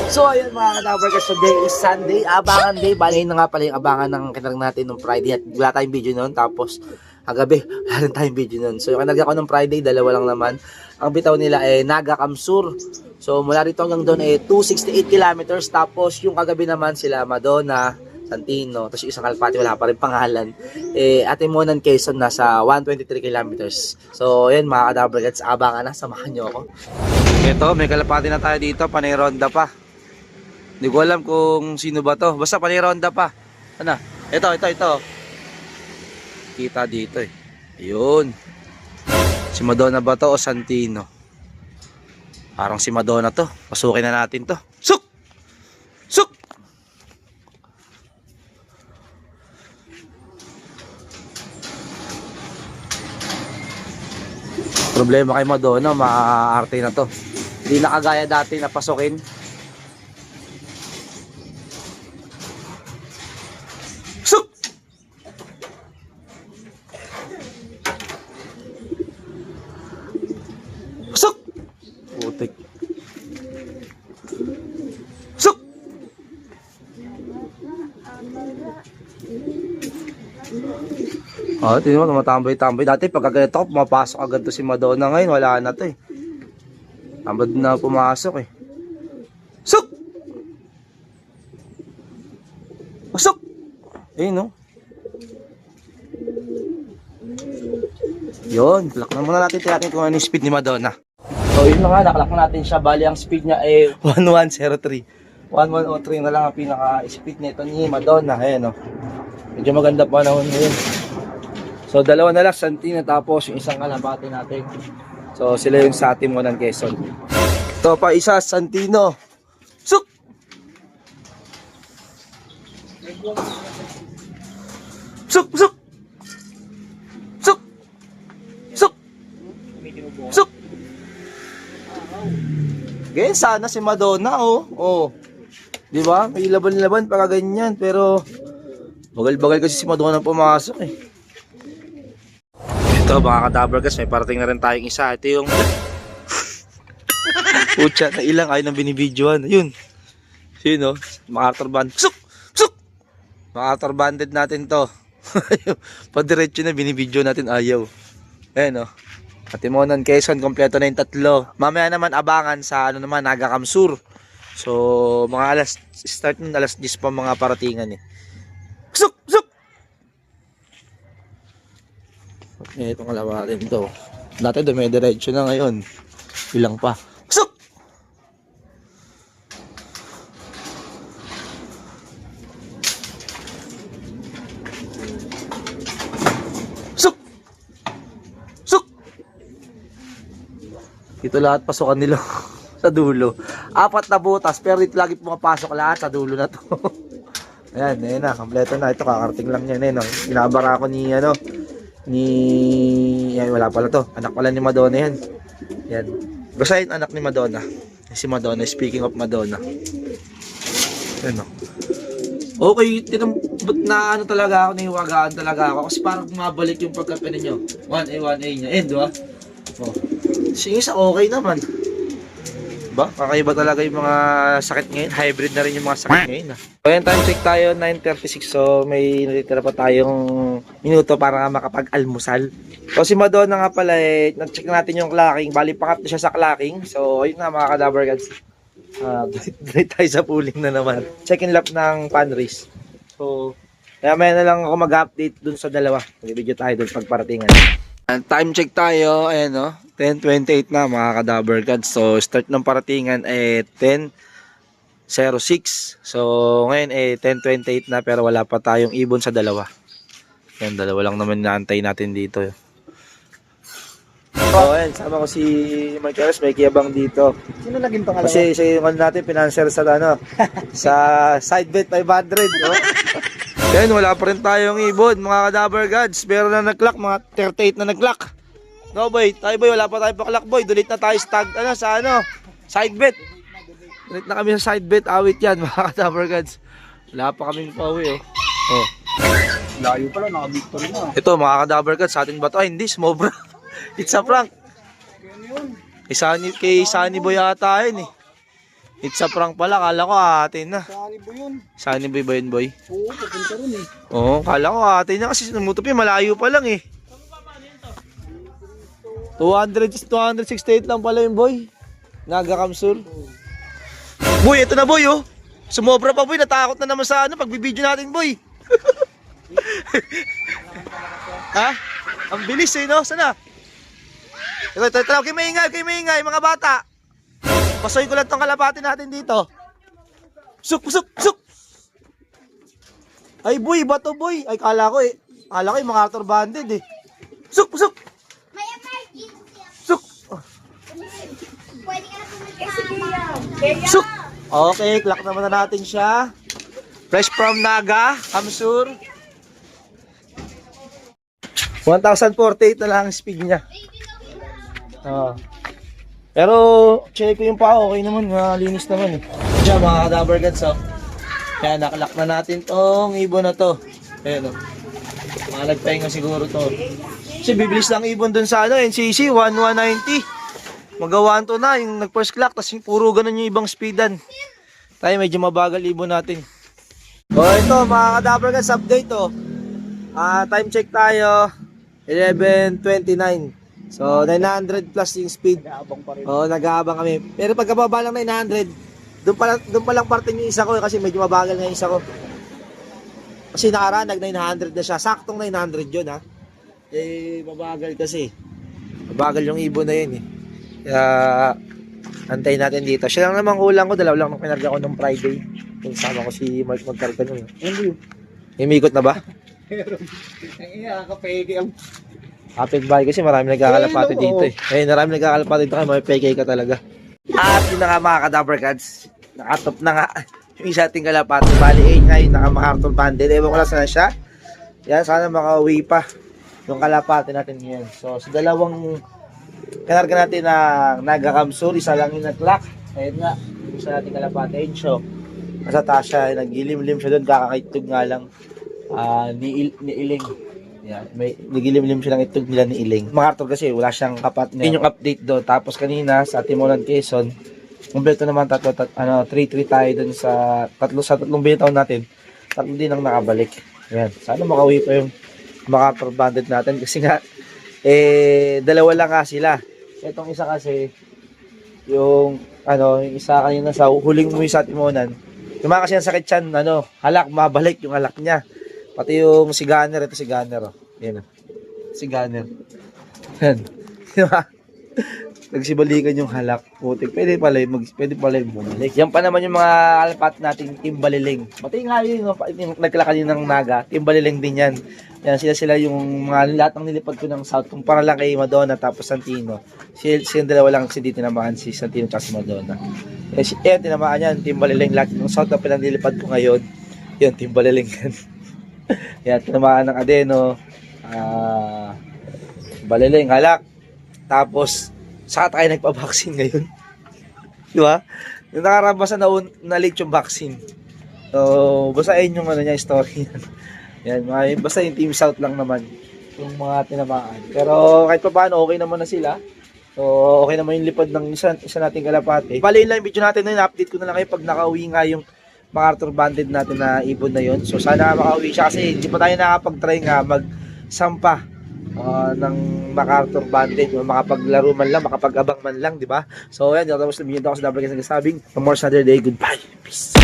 So ayun mga ka-Dabarkers, today is Sunday, abangan day. Bali na nga pala yung abangan ng kinarang natin nung Friday at wala tayong video noon. Tapos kagabi, wala rin tayong video noon. So yung kinarga ko nung Friday, dalawa lang naman. Ang bitaw nila ay Naga Kamsur. So mula rito hanggang doon ay 268 kilometers. Tapos yung kagabi naman sila Madonna, Santino, tapos yung isang Kalpati, wala pa rin pangalan. Atimonan, Quezon, nasa 123 kilometers. So yun mga ka-Dabarkers, abangan na, samahan nyo ako. Ito, may kalapati na tayo dito, panay ronda pa. Hindi ko alam kung sino ba to. Basta panay ronda pa. Ano? Ito. Kita dito eh. Ayun. Si Madonna ba to o Santino? Parang si Madonna to. Pasukin na natin to. Suk! Suk! Problema kay Madonna, maaarte na to. Hindi na kagaya dati na pasukin. Suk! Suk! Putik. Suk! Tingnan mo, tumatambay-tambay. Dati pag ganito ako, pumapasok agad to si Madonna. Ngayon, wala na to eh. Tambad na pumasok eh. Suk! Pasok! Ayun no. Yun, lock na muna natin. Tiyakin kung ano yung speed ni Madonna. So yun na nga, nakalock natin siya. Bali ang speed niya ay 1103. 1103 na lang ang pinaka-speed nito ni Madonna. Ayan no. Medyo maganda pa na ngayon. So dalawa na lang, Santino, tapos yung isang kalapati natin. So sila yung sa atin mo ng Quezon. Ito pa isa, Santino. Suk! Suk! Suk! Suk! Suk! Suk! Ganyan sana si Madonna oh. Oh. Di ba? May laban-laban para ganyan pero bagal-bagal kasi si Madonna pumasok eh. Ito mga ka-Dabarkers, may parating na rin tayong isa. Ito yung pucha na ilang ay nang binibidyoan. Yun. Sino? MacArthur Band. Suk! Suk! MacArthur Banded natin to. Padiretso na binibidyo natin ayaw. Ayan o. Atimonan, Quezon, kompleto na yung tatlo. Mamaya naman abangan sa ano naman, Naga Kamsur. So mga start nun alas 10 pa mga paratingan eh. Suk! Suk! Itong kalawatin to. Dati dumidiretso na ngayon. Ilang pa. Suk! Suk! Suk! Ito lahat pasukan nila sa dulo. 4 na butas pero dito lagi pumapasok lahat sa dulo na to. Ayan na. Kompleto na. Ito kakarating lang yan. Ayan, no? Inabara ako ni ano yan, wala pala to. Anak pala ni Madonna yan. Yan. Basta yung anak ni Madonna. Si Madonna, speaking of Madonna. Yan no. Okay, ba't na ano talaga ako, nahiwagaan talaga ako. Kasi parang mabalik yung pagkapin ninyo. 1A niya. End, diba? Oh. Sige, okay naman. Ba? Kakaiba talaga yung mga sakit ngayon. Hybrid na rin yung mga sakit ngayon. So, yan, time check tayo, 9:36. So, may natitira pa tayong minuto para makapag-almusal. So, si Madonna nga pala, na-check natin yung clocking. Bali, pangatlo siya sa clocking. So, ayun nga mga ka-Dabarkers. Dito tayo sa pooling na naman. Check-in lap ng pan race. So, kaya may na lang ako mag-update dun sa dalawa. Mag-video tayo dun pagparatingan. Time check tayo, ayan o, 10:28 na mga ka-Dabarkers. So start ng paratingan ay 10:06. So ngayon ay 10:28 na pero wala pa tayong ibon sa dalawa. Yan, dalawa lang naman naantay natin dito. So ayan, sama ko si Marquez, may kiyabang dito. Sino naging pangalawa? Kasi yung ano natin, pinanser sa ano, sa side bet 500. No? Yan, wala pa rin tayong ibon mga ka-Dabarkers. Pero na nag-clock, mga 38 na nag-clock. No boy, tayo boy, wala pa tayo pa-clock boy. Dulit na tayo sa side bet. Dulit na kami sa side bet, awit yan mga ka-Dabarkers. Wala pa kaming pauwi oh. Oh. Layo pala, naka-victory na. Ito mga ka-Dabarkers, sa atin ba ito? Ay hindi, sumobra. It's a prank. Kay Sunny Boy ata yun eh. It's a prank pala. Kala ko atin na. Saan ba yun? Sunny Boy ba yun, boy? Oo, papunta rin eh. Oo, kala ko atin na kasi namutop yun. Malayo pa lang eh. 268 lang pala yung boy. Naga Kamsur. Boy, ito na boy oh. Sumobra pa boy. Natakot na naman sa ano pagbibideo natin boy. Ha? Ang bilis eh no? Sana? Ito, kayo maingay mga bata. Pasoy ko lang tong kalapati natin dito. Suk. Ay boy, bato boy. Ay kala ko yung mga actor banded eh. Suk. May emergency. Suk. Pwede ka na pumunta. Suk. Okay, clock naman na natin siya. Fresh from Naga, Kamsur. 1,048 na lang ang speed niya. Pero check ko yung pa, okay naman, linis naman eh. Diyan mga kadaber guys, oh. Kaya nakalock na natin tong ibon na to. Ayan oh. Mga nagpahinga siguro to. Kasi bibilis lang ibon dun sa ano, NCC 1190. Magawa to na yung nag first clock, tapos puro ganun yung ibang speedan. Tayo medyo mabagal ibon natin. Oh ito mga kadaber guys, update oh. Time check tayo 11:29. So 900 plus yung speed. Nag-aabang pa rin. Oo, nag-aabang kami. Pero pagkababa lang 900, doon pa lang parte yung isa ko kasi medyo mabagal na yung isa ko. Kasi nakaraan nag 900 na siya. Saktong 900 yun ha. Eh mabagal kasi. Mabagal yung ibon na yun eh. Kaya antayin natin dito. Siya lang naman kulang ko, dalaw lang nung pinarga ko nung Friday. Yung sama ko si Mark magkarga nun. Ano yun? Imikot na ba? Pero, ang nakakapeke ang... Kapit bahay kasi marami nagkakalapati dito eh. Eh, marami nagkakalapati dito kaya may PK ka talaga. At yun na nga mga kadaver cards. Nakatop na nga yung isa ating kalapati. Bali 8 nga yun, naka-makarton banded. Ewan ko lang saan siya. Yan, sana makauwi pa yung kalapati natin ngayon. So, sa dalawang kanarga natin na Naga-Kamsur, isa lang yung nag-lock. Ayun nga, yung isa nating kalapati. Ayun siya. Nasa taas siya, nagilim-lim siya doon, kakakaitog nga lang. Ni Iling. Yan, may nagilim-lim silang itog nila ni Iling. Makartog kasi wala siyang kapat na yung update doon. Tapos kanina sa Timonan Quezon, kumpleto naman 3-3 tayo doon sa tatlong bitaw natin. Tatlo din ang nakabalik. Yan, sana makauwi pa yung Makartog bandit natin kasi nga dalawa lang nga sila. Itong isa kasi yung yung isa kanina sa huling mo sa Timonan. Tuma kasi ang sakit siyan, halak, mabalik yung halak niya. Pati yung si Gunner, ito si Gunner, oh. Yan, oh. Si Gunner. Yan. Diba? Nagsibalikan yung halak. Putik. Pwede pala yung bumalik. Yan pa naman yung mga alpat nating Timbaliling. Pati nga yun, nagkalakan yun ng Naga. Timbaliling din yan. Yan, sila yung mga lahat ng nilipad ko ng South. Kumpara lang kay Madonna tapos Santino. Silang dalawa lang kasi di tinamaan si Santino at si Madonna. Tinamaan yan. Timbaliling lahat ng South na pinanilipad ko ngayon. Yan, Timbaliling yan. Yan, tinamaan ng Adeno, Baliling, halak. Tapos, saka tayo nagpa-vaccine ngayon. Di ba? Yung nakarabasa na late yung vaccine. So, basahin yung niya, story yan. Yan, basta yung Team South lang naman yung mga tinamaan. Pero kahit pa paano, okay naman na sila. So, okay naman yung lipad ng isa nating kalapate. Bali lang yung video natin na update ko na lang kayo pag nakauwi nga yung Makartog banded natin na ibon na yun. So sana makauwi siya kasi hindi pa tayo nakapag-try nga magsampa ng Makartog banded. Makapaglaro man lang, makapag-abang man lang, di ba? So yan, tapos na video ako sa Dabber Guys nagsasabing, no more Saturday, goodbye, peace.